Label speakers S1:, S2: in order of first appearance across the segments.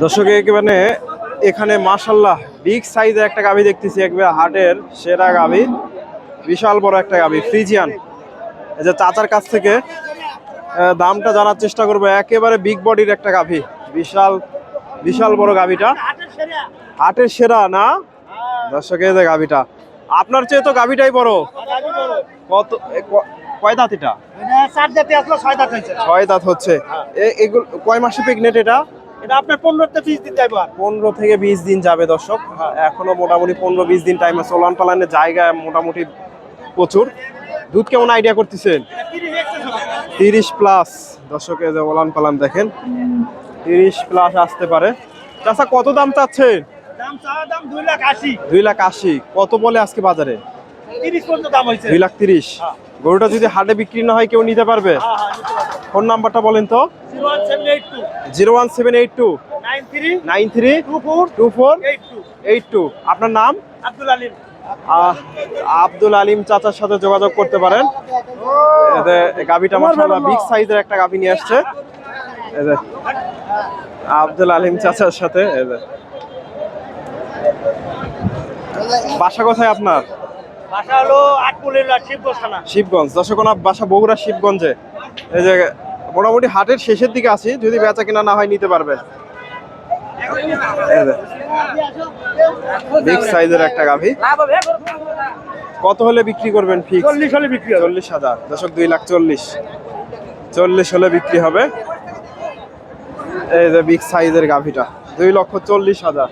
S1: দর্শক একেবারে এখানে মাশাল্লাহ বিগ সাইজের একটা গাভী দেখতেছি, একবারে হাটের সেরা গাভী, বিশাল বড় একটা গাভী ফ্রিজিয়ান। এই যে চাচার কাছ থেকে দামটা জানার চেষ্টা করবো। একেবারে বিগ বডির একটা গাভী, বিশাল বিশাল বড় গাভীটা, হাটের সেরা না দর্শক? এই যে গাভীটা আপনার চেয়ে তো গাভীটাই বড়। কত কয় দাঁত এটা? ছয় দাঁত হচ্ছে। এগুলো কয় মাসে প্রেগনেন্ট এটা?
S2: এটা আপনার 15 থেকে 20 দিন যাবে।
S1: 15 থেকে 20 দিন যাবে দর্শক। এখনো মোটামুটি 15-20 দিন টাইম আছে। ওলান পালানের জায়গা মোটামুটি প্রচুর। দুধ কেমন আইডিয়া করতেছেন? 30 প্লাস দর্শকে, যে ওলান পালান দেখেন 30 প্লাস আসতে পারে। চাচা কত দাম চাচ্ছেন?
S2: দাম চাওয়া দাম 2,80,000।
S1: 2,80,000 কত বলে আজকে বাজারে?
S2: 30 পর্যন্ত দাম হইছে।
S1: 2,30,000। গরুটা যদি হাটে বিক্রি না হয় কেউ নিতে পারবে?
S2: নিতে পারবে।
S1: ফোন নাম্বারটা বলেন তো।
S2: 01782
S1: 93 24 82। আপনার নাম?
S2: আব্দুল আলিম।
S1: আব্দুল আলিম চাচার সাথে যোগাযোগ করতে পারেন। গাভীটা মাশাআল্লাহ বিগ সাইজের একটা গাভী নিয়ে আসছে আব্দুল আলিম চাচার সাথে। বাসা কোথায় আপনার?
S2: বাসা হলো আটকুলিল্লা, শিবগঞ্জ থানা।
S1: শিবগঞ্জ। দর্শক বাসা বগুড়া শিবগঞ্জে। এই যে মোটামুটি হাটের শেষের দিকে আছি, যদি বেচা কিনা না হয় নিতে পারবেন। বিগ সাইজের একটা গাভী। কত হলে বিক্রি করবেন? ফিক্স
S2: 40 হলে বিক্রি হবে।
S1: 40,000 দর্শক, 2,40,000 হলে বিক্রি হবে। এই যে বিগ সাইজের গাভীটা 2,40,000।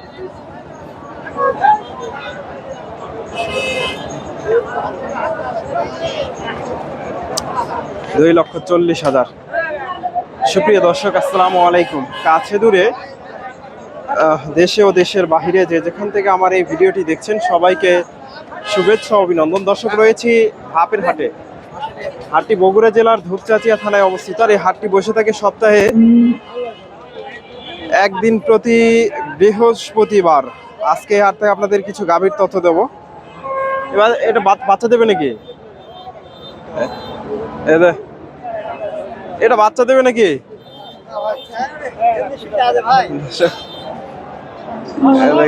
S1: 2,40,000। সুপ্রিয় দর্শক আসসালামু আলাইকুম। কাছে দূরে দেশে ও দেশের বাহিরে যে যেখান থেকে আমার এই ভিডিওটি দেখছেন সবাইকে শুভেচ্ছা ও অভিনন্দন। দর্শক রয়েছি হাপের হাটে। হাটটি বগুড়া জেলার ধূপচাচিয়া থানায় অবস্থিত। আর এই হাটটি বসে থাকে সপ্তাহে একদিন প্রতি বৃহস্পতিবার। আজকে হাট থেকে আপনাদের কিছু গাভীর তথ্য দেব। এবার এটা বাচ্চা দেবে নাকি? এটা বাচ্চা দেবে নাকি?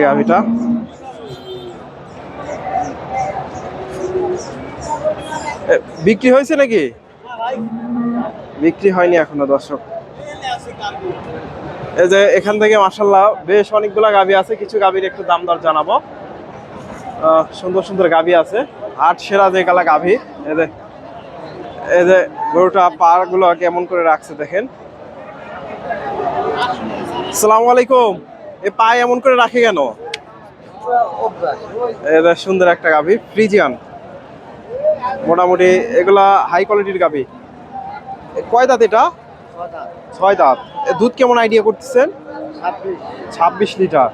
S1: গাভীটা বিক্রি হয়েছে নাকি? বিক্রি হয়নি এখনো দর্শক। এই যে এখান থেকে মাশাআল্লাহ বেশ অনেকগুলা গাভী আছে। কিছু গাভীর একটু দাম দর জানাবো। সুন্দর সুন্দর গাভী আছে। হাট সেরা যে কালা গাভী। এই যে গরুটা পাড় গুলো কেমন করে রাখছে দেখেন। আসসালামু আলাইকুম। এই পা এমন করে রাখে কেন? এই যে সুন্দর একটা গাভী ফ্রিজিয়ান, মোটামুটি এগুলা হাই কোয়ালিটির গাভী। কয় দাঁত এটা? 6 দাঁত। দুধ কেমন আইডিয়া করতেছেন? 26 লিটার।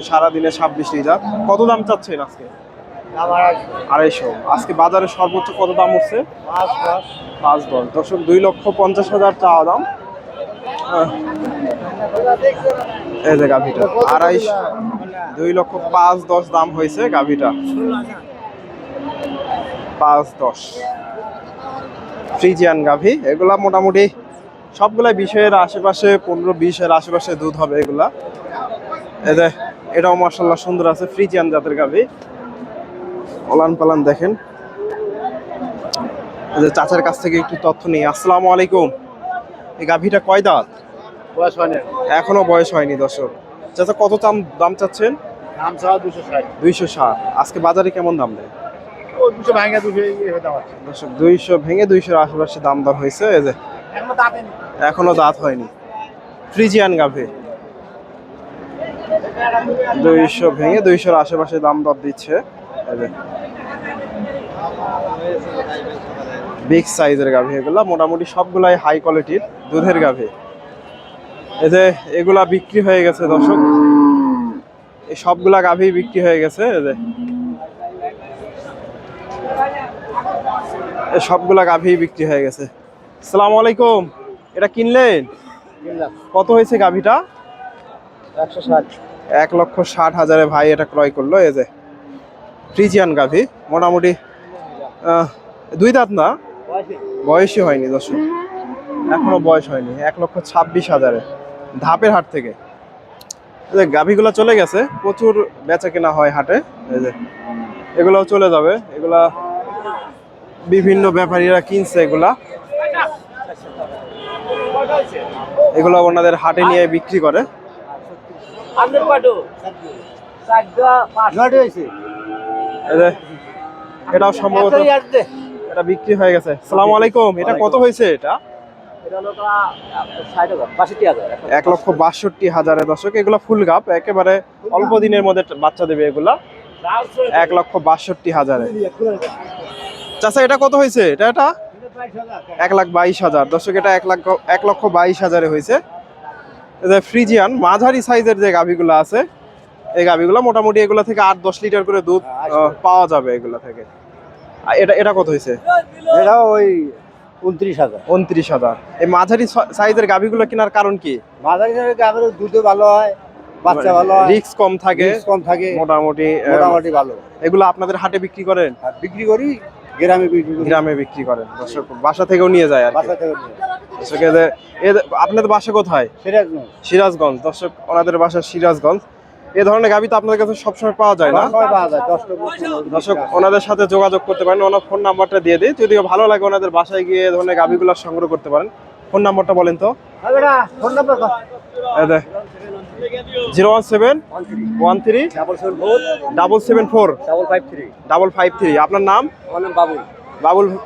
S1: সারাদিনে 26 লিটার। কত দাম চাচ্ছেন আজকে? 250। আজকে বাজারে সর্বোচ্চ কত দাম হচ্ছে? 5-10। দর্শক 2,50,000 চাওয়া দাম। এই যে গাভীটা 2.5, 2,05,10 দাম হয়েছে গাভীটা। 5-10 ফ্রিজিয়ান গাভী। এগুলা মোটামুটি সবগুলা 20-এর আশেপাশে, 15-20-এর আশেপাশে দুধ হবে এগুলা। এই যে এটাও মাশাআল্লাহ সুন্দর আছে, ফ্রিজিয়ান জাতের গাভী। ওলান পালান দেখেন। এই যে চাচার কাছ থেকে একটু তথ্য নিই। আসসালামু আলাইকুম। এই গাভীটা কয় দাঁত?
S2: বয়স হয়নি
S1: এখনো বয়স হয়নি দর্শক। চাচা কত দাম চাচ্ছেন?
S2: দাম চাওয়া 260।
S1: 260। আজকে বাজারে কেমন দাম দেয়?
S2: ও 200 ভাঙা 200 দাম আছে
S1: দর্শক। 200 ভেঙে 200-এর আশেপাশে দাম দর হয়েছে। এই যে এখনো দাঁত হয়নি, ফ্রিজিয়ান গাভী। 200 ভেঙে 200-এর আশেপাশে দাম দর দিচ্ছে। এই যে বিগ সাইজের গাভী এগুলা, মোটামুটি সবগুলাই হাই কোয়ালিটির দুধের গাভী। এই যে এগুলা বিক্রি হয়ে গেছে দর্শক, এই সবগুলা গাভী বিক্রি হয়ে গেছে। এই যে এই সবগুলা গাভী বিক্রি হয়ে গেছে। আসসালামু আলাইকুম। এটা কিনলেন? কত হয়েছে গাভীটা?
S2: 160।
S1: 1,60,000 ভাই এটা ক্রয় করলো। এই যে ফ্রিজিয়ান গাভী, মোটামুটি 2 দাঁত না, বয়সই হয়নি দর্শক, এখনো বয়স হয়নি। 1,26,000 ধাপের হাট থেকে। এই যে গাভীগুলো চলে গেছে, প্রচুর বেচা কেনা হয় হাটে। এই যে এগুলাও চলে যাবে, এগুলা বিভিন্ন ব্যাপারীরা কিনছে এগুলা, এগুলো ওনাদের হাটে নিয়ে বিক্রি করে। এই যে এটাও সম্ভবত এটা বিক্রি হয়ে গেছে। আসসালামু আলাইকুম, এটা কত হয়েছে? এটা 1,62,000 দর্শক। এগুলো ফুল গাপ, একেবারে অল্প দিনের মধ্যে বাচ্চা দেবে এগুলা। 1,62,000। চাচা এটা কত হয়েছে? এটা 1,22,000 দর্শক। এটা 1,22,000 হয়েছে। ফ্রিজিয়ান মাঝারি সাইজের যে গাভীগুলো আছে, এই গাভীগুলো মোটামুটি এগুলো থেকে 8-10 লিটার করে দুধ পাওয়া যাবে এগুলো থেকে। এটা এটা কত হয়েছে?
S2: এটা ওই 29,000।
S1: 29,000। এই মাঝারি সাইজের গাভীগুলো কেনার কারণ কি?
S2: মাঝারি গাভীর দুধও ভালো হয়, বাচ্চা ভালো হয়,
S1: রিস্ক কম থাকে, মোটামুটি
S2: ভালো।
S1: এগুলো আপনাদের হাটে বিক্রি করেন?
S2: আর বিক্রি করি, গ্রামে বিক্রি করি।
S1: গ্রামে বিক্রি করেন দর্শক, বাসা থেকেও নিয়ে যায় আর কি।
S2: বাসা থেকে নিয়ে।
S1: দর্শক আপনাদের বাসা কোথায়?
S2: সিরাজগঞ্জ।
S1: সিরাজগঞ্জ দর্শক, ওনাদের বাসা সিরাজগঞ্জ। এই ধরনের গাভী তো আপনাদের কাছে সবসময় পাওয়া যায় না দর্শক। ওনাদের সাথে যোগাযোগ করতে পারেন, ওনার ফোন নাম্বারটা দিয়ে দিই, যদিও ভালো লাগে ওনাদের বাসায় গিয়ে এই ধরনের গাভীগুলো সংগ্রহ করতে পারেন। ফোন নাম্বারটা বলেন তো।
S2: Phone number
S1: 01713 774 553। আপনার নাম?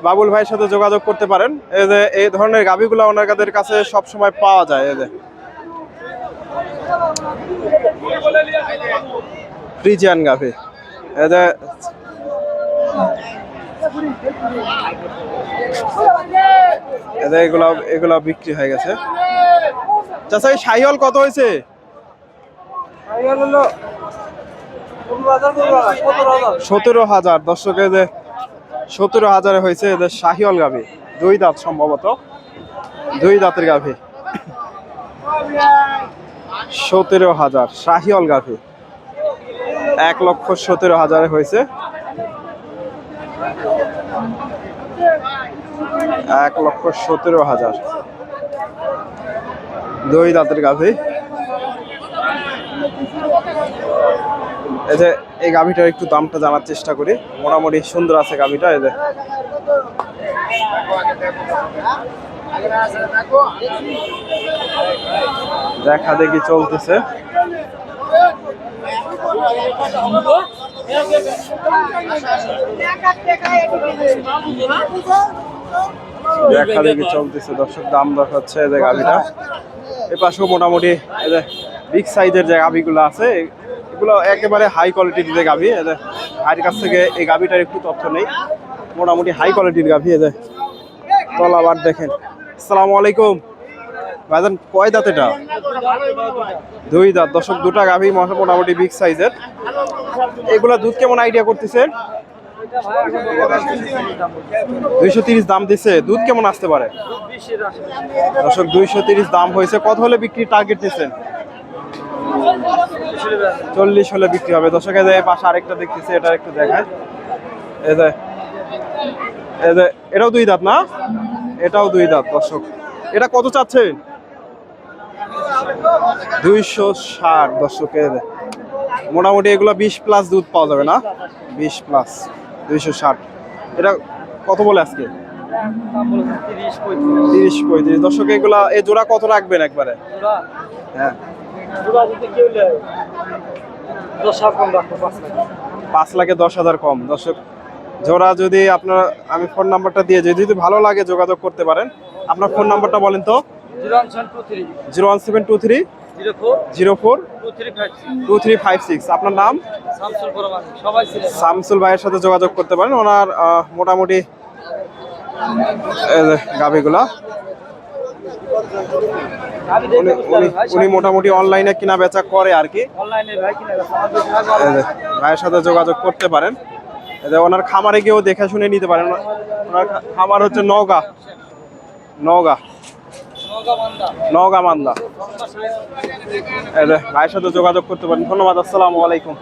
S1: বাবুল ভাইয়ের সাথে যোগাযোগ করতে পারেন। এই যে এই ধরনের গাভীগুলো ওনাদের কাছে সব সময় পাওয়া যায়। এই যে ফ্রিজিয়ান গাভী, এই যে এগুলা বিক্রি হয়ে গেছে। চাচা এই শাহিওয়াল কত হয়েছে? 17,000 দর্শক। এই যে 17,000 হয়েছে এদের শাহিওয়াল গাভী, 2 দাঁত সম্ভবত, 2 দাঁতের গাভী। 17,000 শাহিওয়াল গাভী, 1,17,000 হয়েছে। 1,17,000 2 দাঁতের গাভী। এই যে এই গাভীটার একটু দামটা জানার চেষ্টা করি। মোটামুটি সুন্দর আছে গাভীটা। এই যে দেখা দেখি চলতেছে। দেখা দেখি চলতেছে দর্শক, দাম দর হচ্ছে এই যে গাভীটা। এ পাশেও মোটামুটি এই যে বিগ সাইজের যে গাভীগুলো আছে, এগুলো একেবারে হাই কোয়ালিটির যে গাভী। এদের ভাইয়ের কাছ থেকে এই গাভীটার একটু তথ্য নেই, মোটামুটি হাই কোয়ালিটির গাভী। এদের তলাবার দেখেন। আসসালামু আলাইকুম ভাইজান, কয় দাঁত এটা? 2 দাঁত দর্শক, 2টা গাভী মোটামুটি বিগ সাইজের। এগুলা দুধ কেমন আইডিয়া করতেছেন? 230 দাম দিচ্ছে। দুধ কেমন আসতে পারে দর্শক? 230 দাম হয়েছে। কত হলে বিক্রি টার্গেট দিচ্ছেন? 40 হলে বিক্রি হবে দর্শক। এই যে পাশে আরেকটা দেখতেছি, এটা একটু দেখায়। এই যে এটাও 2 দাঁত না? এটাও 2 দাঁত দর্শক। এটা কত চাচ্ছেন? 260 দর্শকের। মোটামুটি এগুলো 20+ দুধ পাওয়া যাবে না? 20+, 260। এটা কত বলে আজকে? 30-35 দর্শক। এগুলা এই জোড়া কত রাখবেন একবারে? হ্যাঁ 5,10,000 কম দর্শক জোড়া। যদি আপনার, আমি ফোন নাম্বারটা দিয়ে, যদি ভালো লাগে যোগাযোগ করতে পারেন। আপনার ফোন নাম্বারটা বলেন তো। 01723 04 2356। আপনার নাম? শামসুল ভাইয়ের সাথে যোগাযোগ করতে পারেন। ওনার মোটামুটি গাভীগুলা উনি মোটামুটি অনলাইনে কিনা বেচা করে আর কি। ভাইয়ের সাথে যোগাযোগ করতে পারেন। ওনার খামারে গিয়েও দেখে শুনে নিতে পারেন। ওনার খামার হচ্ছে নওগাঁ মান্দা। ভাইয়ের সাথে যোগাযোগ করতে পারেন। ধন্যবাদ। আসসালামু আলাইকুম।